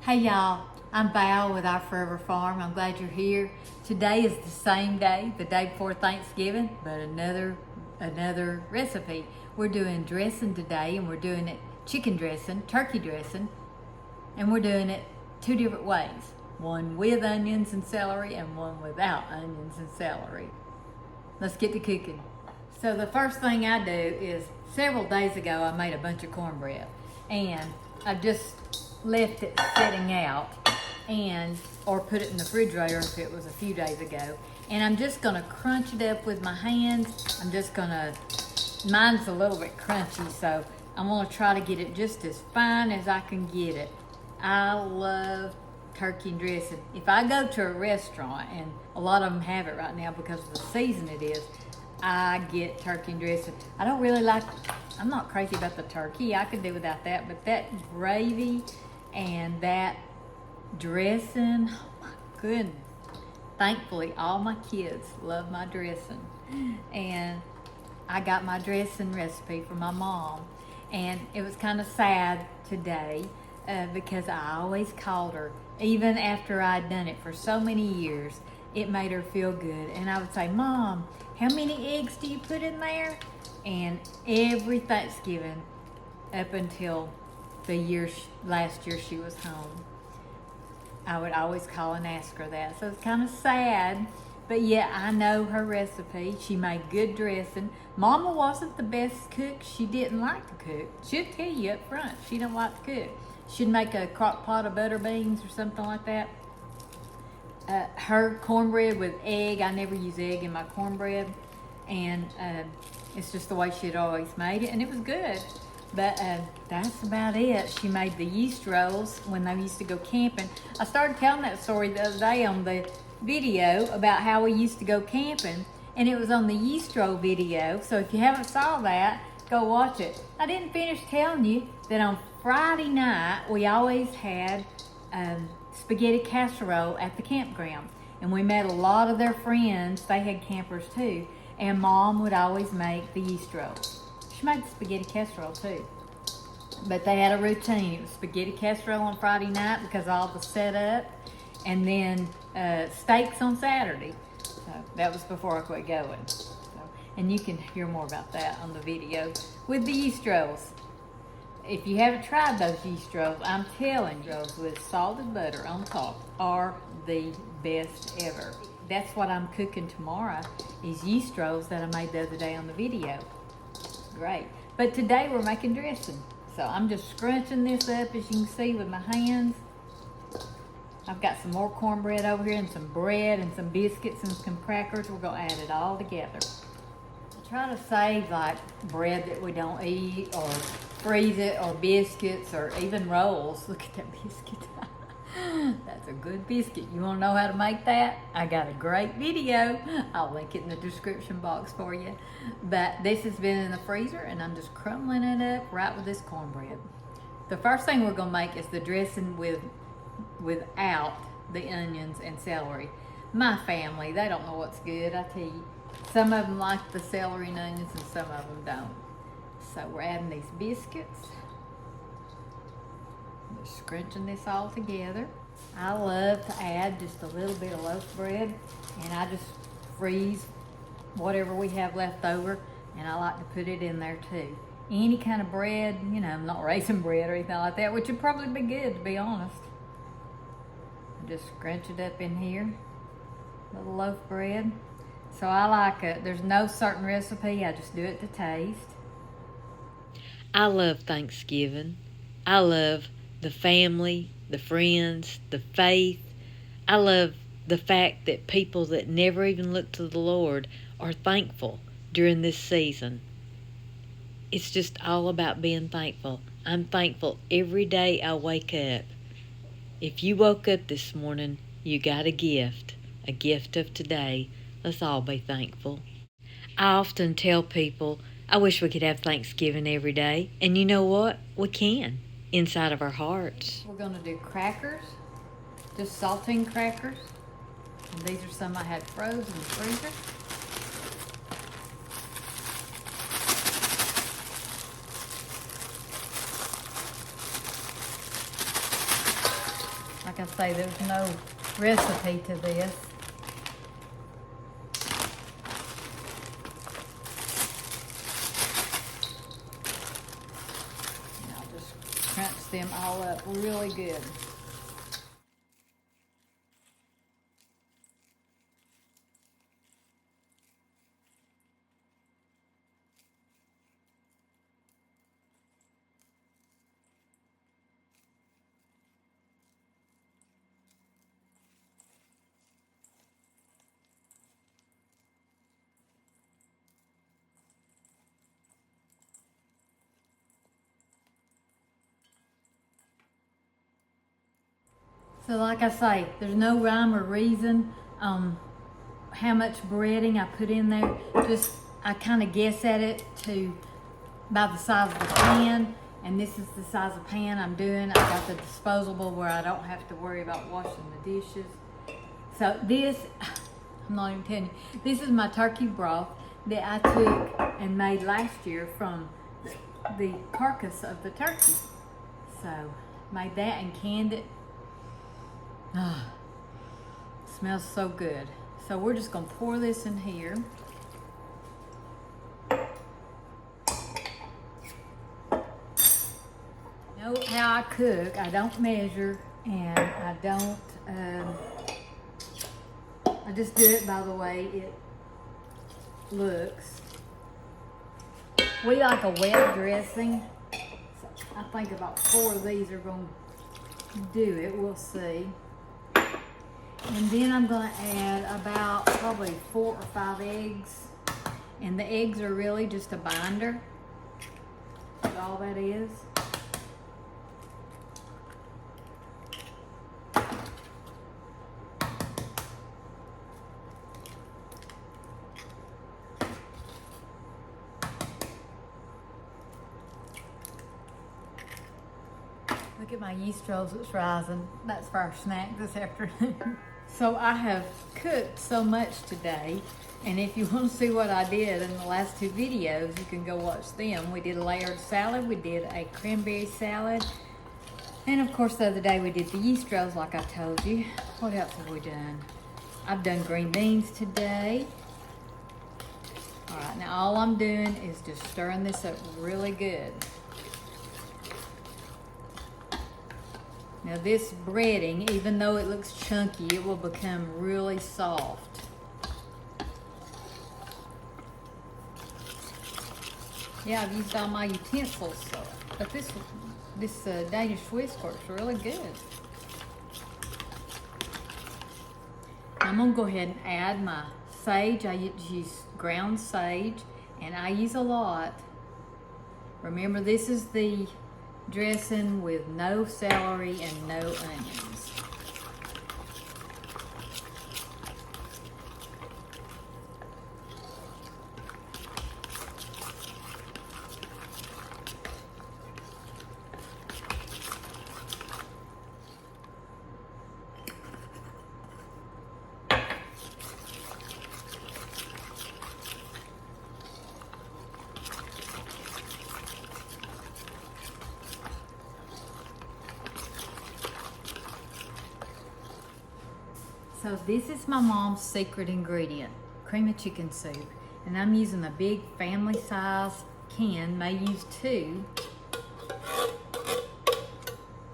Hey y'all, I'm Val with Our Forever Farm. I'm glad you're here. Today is the same day, the day before Thanksgiving, but another recipe. We're doing dressing today, and we're doing it chicken dressing, turkey dressing, and we're doing it two different ways. One with onions and celery and one without onions and celery. Let's get to cooking. So the first thing I do is, several days ago I made a bunch of cornbread, and I just left it sitting out or put it in the refrigerator if it was a few days ago. And I'm just gonna crunch it up with my hands. Mine's a little bit crunchy, so I'm gonna try to get it just as fine as I can get it. I love turkey dressing. If I go to a restaurant, and a lot of them have it right now because of the season it is, I get turkey dressing. I'm not crazy about the turkey. I could do without that, but that gravy and that dressing, oh my goodness. Thankfully, all my kids love my dressing. And I got my dressing recipe from my mom. And it was kind of sad today because I always called her, even after I'd done it for so many years. It made her feel good. And I would say, Mom, how many eggs do you put in there? And every Thanksgiving up until last year she was home, I would always call and ask her that. So it's kind of sad, but yeah, I know her recipe. She made good dressing. Mama wasn't the best cook. She didn't like to cook. She'll tell you up front, she don't like to cook. She'd make a crock pot of butter beans or something like that. Her cornbread with egg, I never use egg in my cornbread, and it's just the way she'd always made it, and it was good. But that's about it. She made the yeast rolls when they used to go camping. I started telling that story the other day on the video about how we used to go camping, and it was on the yeast roll video. So if you haven't saw that, go watch it. I didn't finish telling you that on Friday night we always had spaghetti casserole at the campground, and we met a lot of their friends. They had campers too, and Mom would always make the yeast rolls. She made the spaghetti casserole too, but they had a routine. It was spaghetti casserole on Friday night because of all the setup, and then steaks on Saturday. So that was before I quit going. So, and you can hear more about that on the video with the yeast rolls. If you haven't tried those yeast rolls, I'm telling you, those with salted butter on top are the best ever. That's what I'm cooking tomorrow, is yeast rolls that I made the other day on the video. Great. But today we're making dressing. So I'm just scrunching this up, as you can see, with my hands. I've got some more cornbread over here, and some bread and some biscuits and some crackers. We're gonna add it all together. I try to save like bread that we don't eat, or freeze it, or biscuits, or even rolls. Look at that biscuit. That's a good biscuit. You want to know how to make that? I got a great video. I'll link it in the description box for you. But this has been in the freezer, and I'm just crumbling it up right with this cornbread. The first thing we're going to make is the dressing without the onions and celery. My family, they don't know what's good, I tell you. Some of them like the celery and onions, and some of them don't. So we're adding these biscuits. Just scrunching this all together. I love to add just a little bit of loaf bread, and I just freeze whatever we have left over, and I like to put it in there too. Any kind of bread, not raisin bread or anything like that, which would probably be good, to be honest. Just scrunch it up in here, little loaf bread. So I like it. There's no certain recipe, I just do it to taste. I love Thanksgiving. I love the family, the friends, the faith. I love the fact that people that never even look to the Lord are thankful during this season. It's just all about being thankful. I'm thankful every day I wake up. If you woke up this morning, you got a gift of today. Let's all be thankful. I often tell people, I wish we could have Thanksgiving every day. And you know what? We can, inside of our hearts. We're going to do crackers, just saltine crackers. And these are some I had frozen in the freezer. Like I say, there's no recipe to this. And I'll just crunch them all up really good. So like I say, there's no rhyme or reason how much breading I put in there. Just, I kind of guess at it by the size of the pan. And this is the size of pan I'm doing. I got the disposable where I don't have to worry about washing the dishes. So this, I'm not even telling you, this is my turkey broth that I took and made last year from the carcass of the turkey. So made that and canned it. Ah, smells so good. So we're just gonna pour this in here. You know how I cook, I don't measure and I don't, I just do it by the way it looks. We like a wet dressing. So I think about 4 of these are gonna do it, we'll see. And then I'm gonna add about probably 4 or 5 eggs. And the eggs are really just a binder. That's all that is. Look at my yeast rolls, it's rising. That's for our snack this afternoon. So I have cooked so much today, and if you want to see what I did in the last 2 videos, you can go watch them. We did a layered salad, we did a cranberry salad, and of course the other day we did the yeast rolls like I told you. What else have we done? I've done green beans today. All right, now all I'm doing is just stirring this up really good. Now this breading, even though it looks chunky, it will become really soft. Yeah, I've used all my utensils, but this Danish whisk works really good. I'm gonna go ahead and add my sage. I use ground sage, and I use a lot. Remember, this is the dressing with no celery and no onions. So this is my mom's secret ingredient, cream of chicken soup. And I'm using a big family size can, may use 2.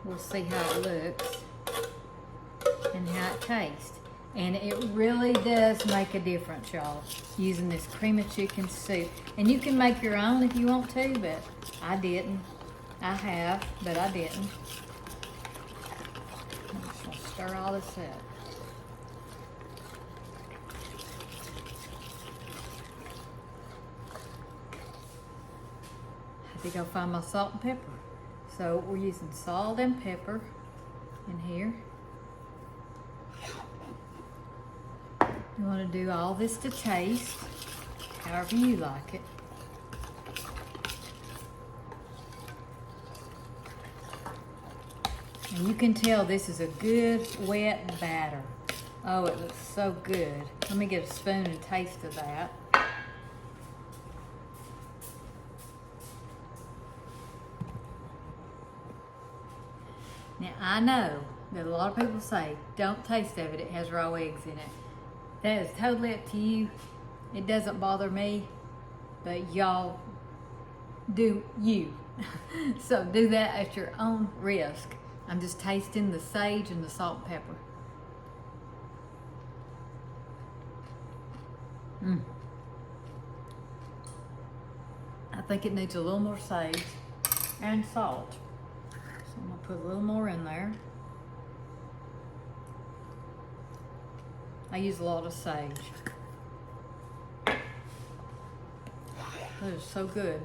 We'll see how it looks and how it tastes. And it really does make a difference, y'all, using this cream of chicken soup. And you can make your own if you want to, but I didn't. I have, but I didn't. I'm just gonna stir all this up. I have to go find my salt and pepper. So we're using salt and pepper in here. You want to do all this to taste, however you like it. And you can tell this is a good wet batter. Oh, it looks so good. Let me get a spoon and taste of that. Now I know that a lot of people say, don't taste of it, it has raw eggs in it. That is totally up to you. It doesn't bother me, but y'all do you. So do that at your own risk. I'm just tasting the sage and the salt and pepper. I think it needs a little more sage and salt. So I'm gonna put a little more in there. I use a lot of sage. That is so good.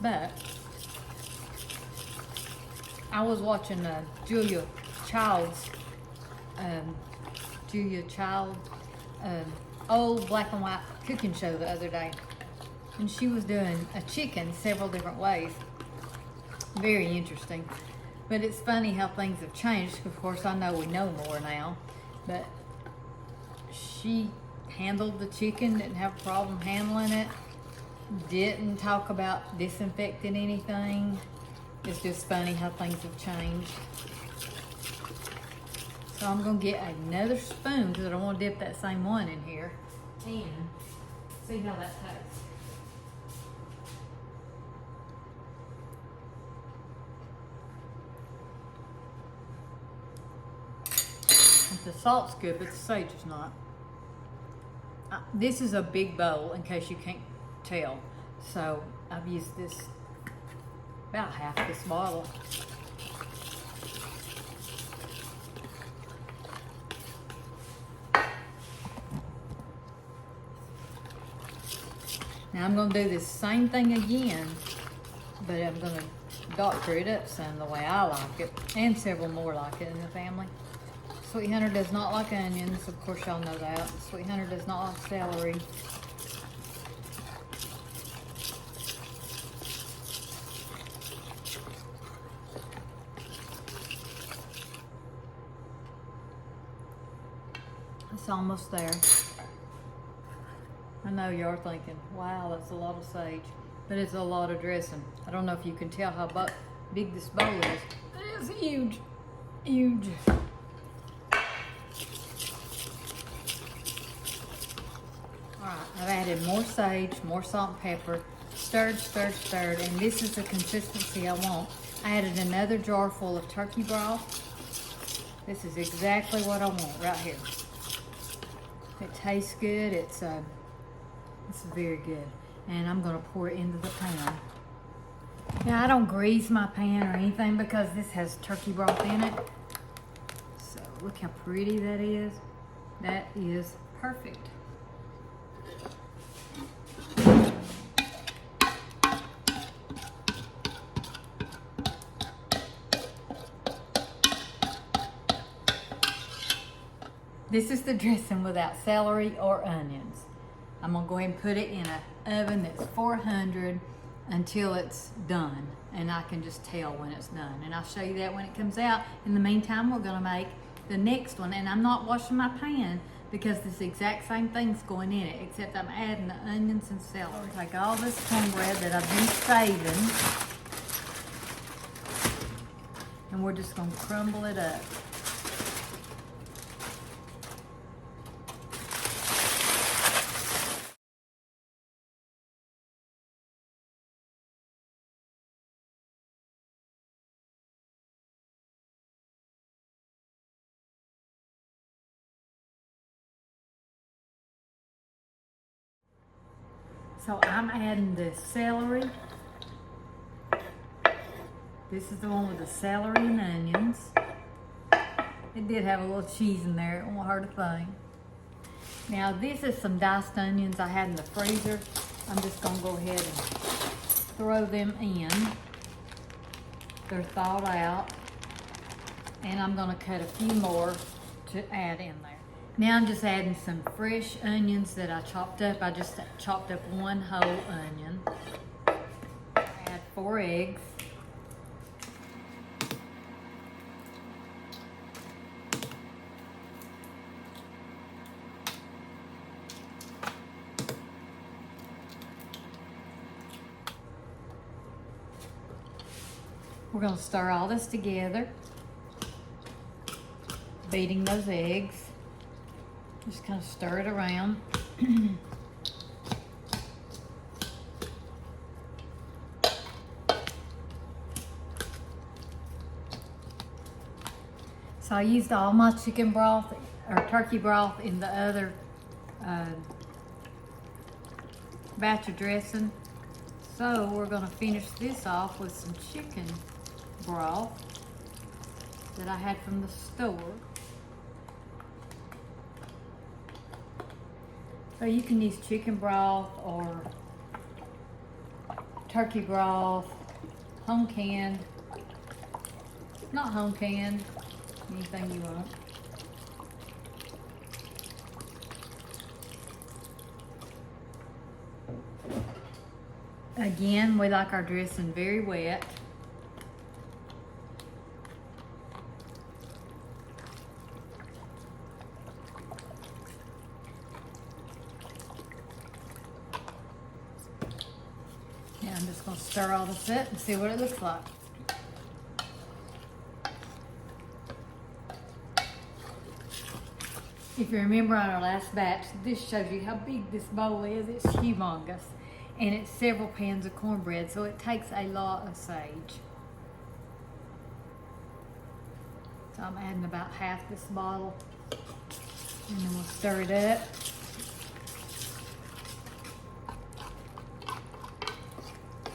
But I was watching Julia Child's old black and white cooking show the other day, and she was doing a chicken several different ways. Very interesting. But it's funny how things have changed. Of course, I know we know more now, but she handled the chicken, didn't have a problem handling it, didn't talk about disinfecting anything. It's just funny how things have changed. So I'm gonna get another spoon because I don't want to dip that same one in here and see how that tastes. The salt's good, but the sage is not. This is a big bowl, in case you can't tell. So I've used this, about half this bottle. Now I'm going to do this same thing again, but I'm going to doctor it up some the way I like it, and several more like it in the family. Sweet Hunter does not like onions, of course y'all know that. Sweet Hunter does not like celery. It's almost there. I know you are thinking, wow, that's a lot of sage, but it's a lot of dressing. I don't know if you can tell how big this bowl is. It is huge, huge. Alright, I've added more sage, more salt and pepper, stirred, and this is the consistency I want. I added another jar full of turkey broth. This is exactly what I want right here. It tastes good, it's very good. And I'm gonna pour it into the pan. Now I don't grease my pan or anything because this has turkey broth in it. So look how pretty that is. That is perfect. This is the dressing without celery or onions. I'm gonna go ahead and put it in an oven that's 400 until it's done, and I can just tell when it's done. And I'll show you that when it comes out. In the meantime, we're gonna make the next one, and I'm not washing my pan because this exact same thing's going in it, except I'm adding the onions and celery. Take all this cornbread that I've been saving, and we're just gonna crumble it up. So I'm adding the celery. This is the one with the celery and onions. It did have a little cheese in there, it won't hurt a thing. Now this is some diced onions I had in the freezer. I'm just gonna go ahead and throw them in. They're thawed out. And I'm gonna cut a few more to add in there. Now I'm just adding some fresh onions that I chopped up. I just chopped up one whole onion. Add 4 eggs. We're gonna stir all this together, beating those eggs. Just kind of stir it around. So I used all my chicken broth or turkey broth in the other batch of dressing. So we're gonna finish this off with some chicken broth that I had from the store. So you can use chicken broth or turkey broth, home canned, not home canned, anything you want. Again, we like our dressing very wet. Now I'm just going to stir all this up and see what it looks like. If you remember on our last batch, this shows you how big this bowl is. It's humongous. And it's several pans of cornbread, so it takes a lot of sage. So I'm adding about half this bottle, and then we'll stir it up.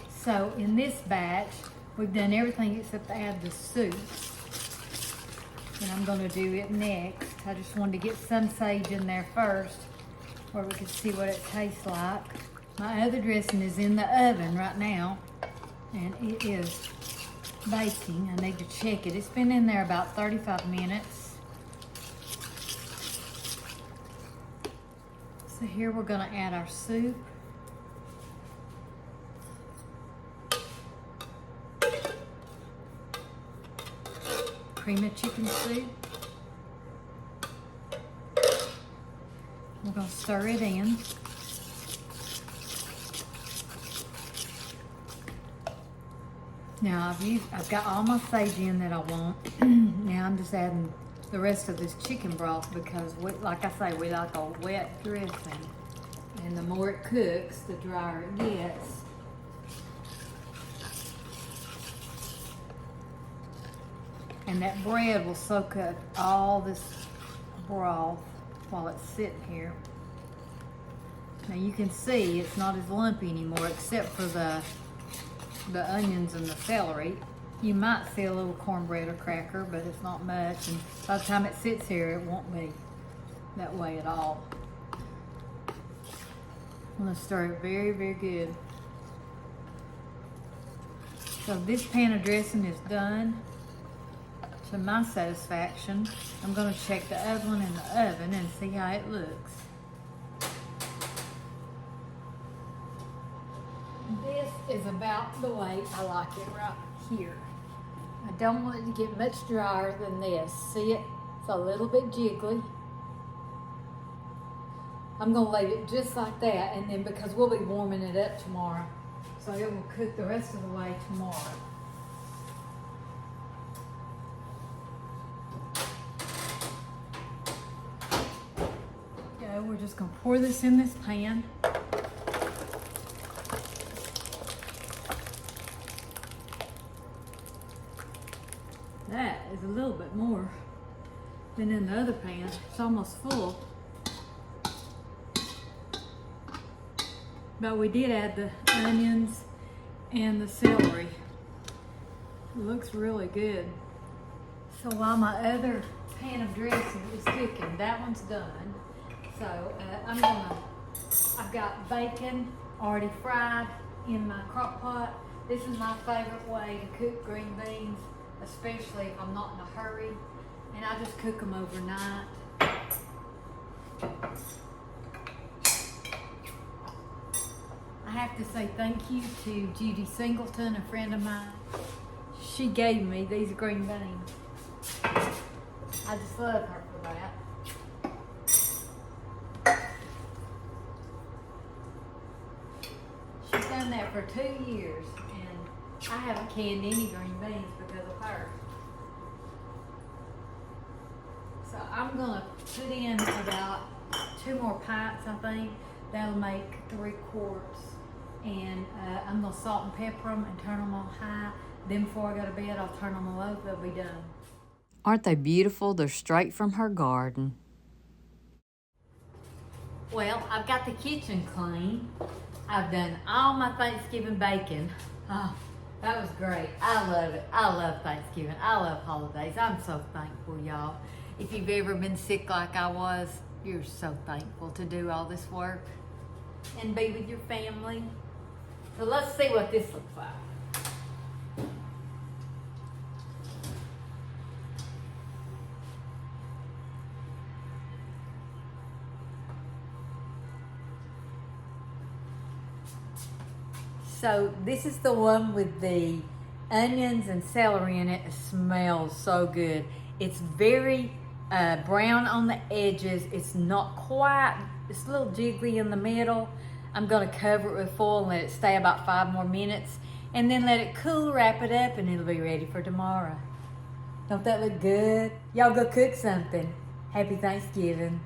So in this batch, we've done everything except add the soup. And I'm gonna do it next. I just wanted to get some sage in there first, where we can see what it tastes like. My other dressing is in the oven right now, and it is baking. I need to check it. It's been in there about 35 minutes. So here we're gonna add our soup. Cream of chicken soup. We're gonna stir it in. Now I've got all my sage in that I want. Now I'm just adding the rest of this chicken broth because, like I say, we like a wet dressing. And the more it cooks, the drier it gets. And that bread will soak up all this broth while it's sitting here. Now you can see it's not as lumpy anymore except for the onions and the celery. You might see a little cornbread or cracker, but it's not much. And by the time it sits here, it won't be that way at all. I'm gonna stir it very, very good. So this pan of dressing is done. To my satisfaction, I'm going to check the other one in the oven and see how it looks. This is about the way I like it right here. I don't want it to get much drier than this. See it? It's a little bit jiggly. I'm going to leave it just like that, and then because we'll be warming it up tomorrow, so it will cook the rest of the way tomorrow. We're just going to pour this in this pan. That is a little bit more than in the other pan. It's almost full. But we did add the onions and the celery. It looks really good. So while my other pan of dressing is cooking, that one's done. So I've got bacon already fried in my crock pot. This is my favorite way to cook green beans, especially if I'm not in a hurry. And I just cook them overnight. I have to say thank you to Judy Singleton, a friend of mine. She gave me these green beans. I just love her for that. She's done that for 2 years, and I haven't canned any green beans because of her. So I'm gonna put in about 2 more pints, I think. That'll make 3 quarts. And I'm gonna salt and pepper them and turn them on high. Then before I go to bed, I'll turn them low, they'll be done. Aren't they beautiful? They're straight from her garden. Well, I've got the kitchen clean. I've done all my Thanksgiving baking. Oh, that was great. I love it. I love Thanksgiving. I love holidays. I'm so thankful, y'all. If you've ever been sick like I was, you're so thankful to do all this work and be with your family. So let's see what this looks like. So this is the one with the onions and celery in it. It smells so good. It's very brown on the edges. It's not quite, it's a little jiggly in the middle. I'm gonna cover it with foil and let it stay about 5 more minutes and then let it cool, wrap it up, and it'll be ready for tomorrow. Don't that look good? Y'all go cook something. Happy Thanksgiving.